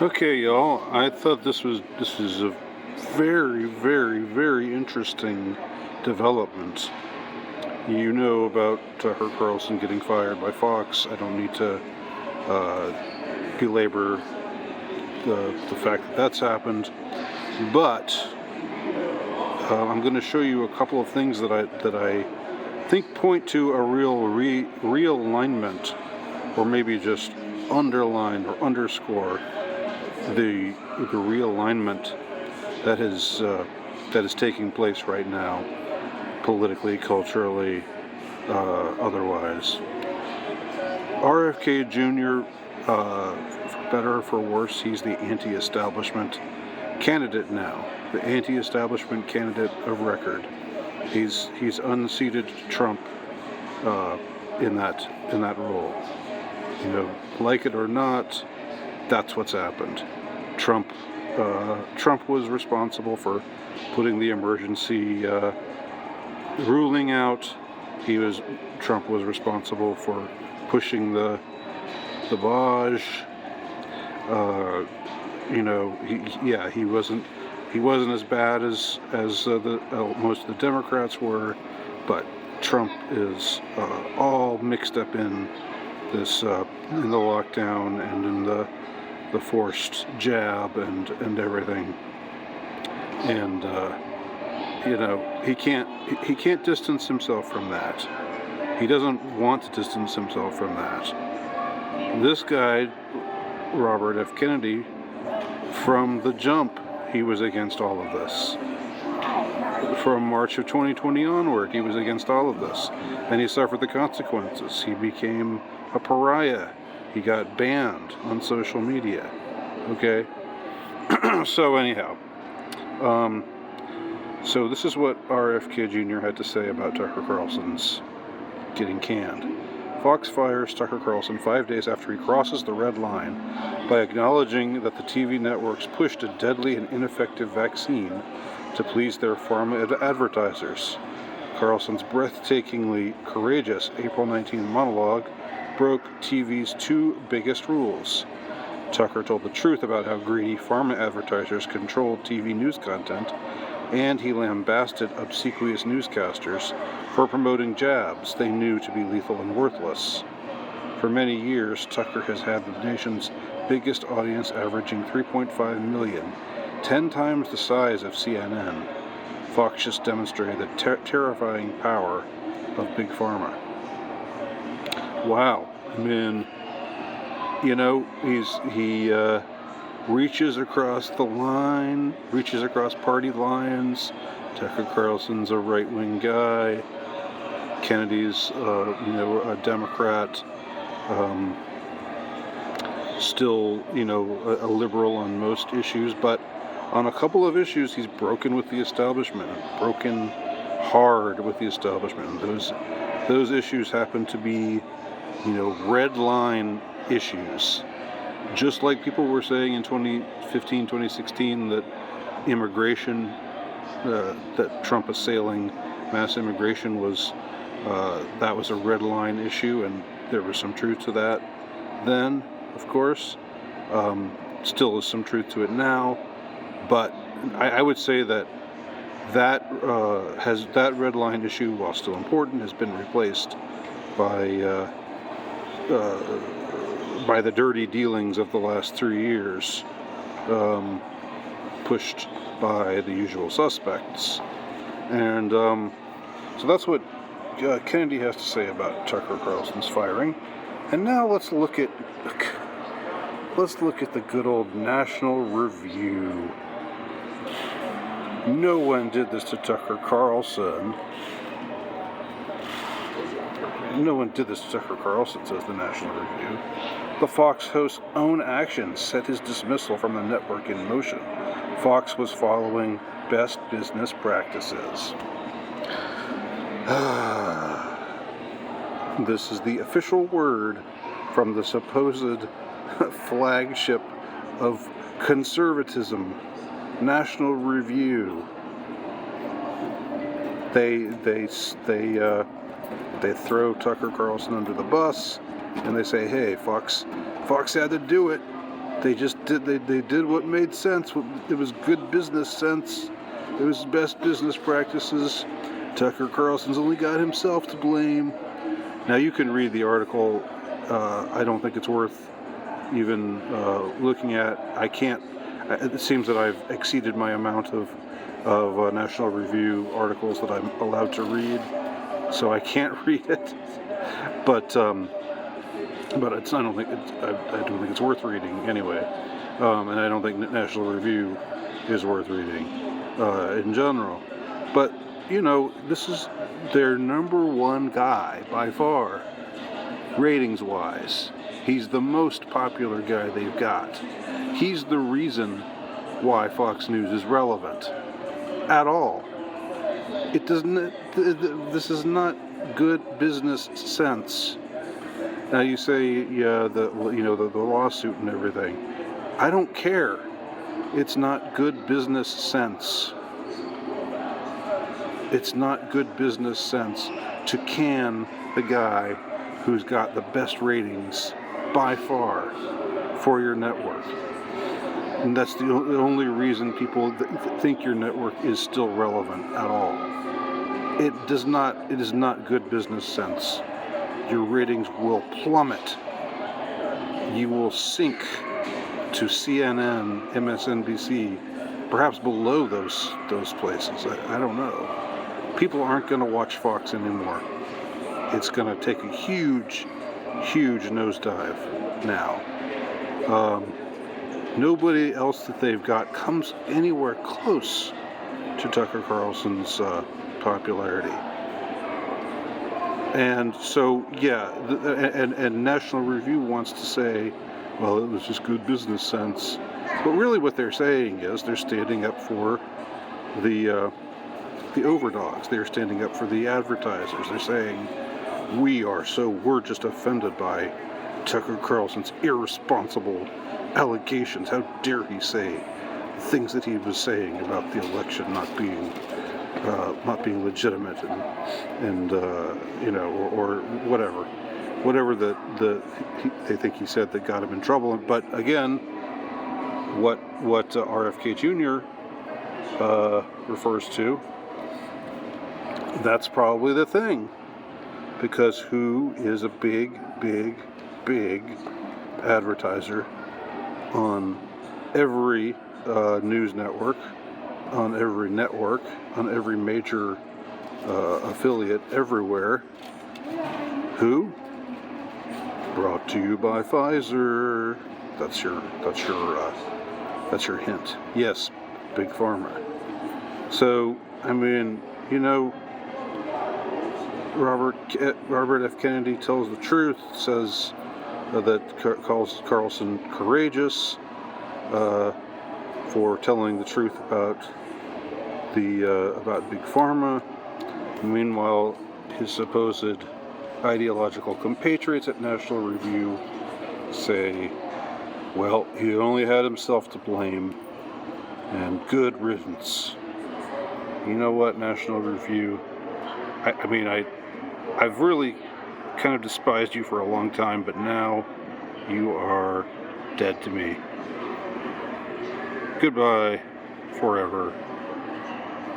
Okay, y'all. I thought this is a very, very, very interesting development. You know about Tucker Carlson getting fired by Fox. I don't need to belabor the fact that that's happened, but I'm going to show you a couple of things that I think point to a real realignment, or maybe just underline or underscore the realignment that is taking place right now, politically, culturally, otherwise. RFK Jr., for better or for worse, he's the anti-establishment candidate now, the anti-establishment candidate of record. He's unseated Trump in that role. You know, like it or not, that's what's happened. Trump was responsible for putting the emergency ruling out. Trump was responsible for pushing the barrage. He wasn't as bad as most of the Democrats were, but Trump is all mixed up in this in the lockdown and in the forced jab and everything, and he can't distance himself from that. He doesn't want to distance himself from that. This guy, Robert F. Kennedy, from the jump, he was against all of this. From March of 2020 onward, he was against all of this, and he suffered the consequences. He became a pariah. He got banned on social media. Okay? So anyhow, so this is what RFK Jr. had to say about Tucker Carlson's getting canned. Fox fires Tucker Carlson 5 days after he crosses the red line by acknowledging that the TV networks pushed a deadly and ineffective vaccine to please their pharma advertisers. Carlson's breathtakingly courageous April 19 monologue broke TV's two biggest rules. Tucker told the truth about how greedy pharma advertisers controlled TV news content, and he lambasted obsequious newscasters for promoting jabs they knew to be lethal and worthless. For many years, Tucker has had the nation's biggest audience, averaging 3.5 million, 10 times the size of CNN. Fox just demonstrated the terrifying power of Big Pharma. Wow. I mean, he reaches across the line, reaches across party lines. Tucker Carlson's a right-wing guy. Kennedy's, a Democrat. Still, a liberal on most issues, but on a couple of issues, he's broken with the establishment, broken hard with the establishment. Those issues happen to be, red line issues. Just like people were saying in 2015, 2016 that immigration, that Trump assailing mass immigration was a red line issue, and there was some truth to that then, of course. Still is some truth to it now, but I would say that red line issue, while still important, has been replaced by the dirty dealings of the last 3 years, pushed by the usual suspects. And so that's what Kennedy has to say about Tucker Carlson's firing. And now let's look at the good old National Review. No one did this to Tucker Carlson. No one did this to Tucker Carlson, says the National Review. The Fox host's own actions set his dismissal from the network in motion. Fox was following best business practices. This is the official word from the supposed flagship of conservatism, National Review. They throw Tucker Carlson under the bus, and they say, "Hey, Fox had to do it. They just did. They did what made sense. It was good business sense. It was best business practices. Tucker Carlson's only got himself to blame. Now you can read the article. I don't think it's worth even looking at. I can't. It seems that I've exceeded my amount of National Review articles that I'm allowed to read, so I can't read it. But it's. I don't think it's worth reading anyway, and I don't think National Review is worth reading in general. But this is their number one guy by far, ratings-wise. He's the most popular guy they've got. He's the reason why Fox News is relevant at all. It doesn't. This is not good business sense. Now you say, yeah, the lawsuit and everything. I don't care. It's not good business sense. It's not good business sense to can the guy who's got the best ratings by far for your network. And that's the only reason people think your network is still relevant at all. It is not good business sense. Your ratings will plummet. You will sink to CNN, MSNBC, perhaps below those places. I don't know. People aren't going to watch Fox anymore. It's going to take a huge nosedive now. Nobody else that they've got comes anywhere close to Tucker Carlson's popularity. And so, yeah, and National Review wants to say, well, it was just good business sense. But really what they're saying is they're standing up for the overdogs. They're standing up for the advertisers. They're saying, we're just offended by Tucker Carlson's irresponsible allegations. How dare he say things that he was saying about the election not being legitimate and or whatever they think he said that got him in trouble. But again, what RFK Jr. Refers to, that's probably the thing, because who is a big advertiser on every news network, on every network, on every major affiliate everywhere? Who? Brought to you by Pfizer. That's your hint. Yes, Big Pharma. So, I mean, Robert F. Kennedy tells the truth, says that calls Carlson courageous for telling the truth about Big Pharma. Meanwhile, his supposed ideological compatriots at National Review say, well, he only had himself to blame, and good riddance. You know what, National Review? I've really kind of despised you for a long time, but now you are dead to me. Goodbye, forever.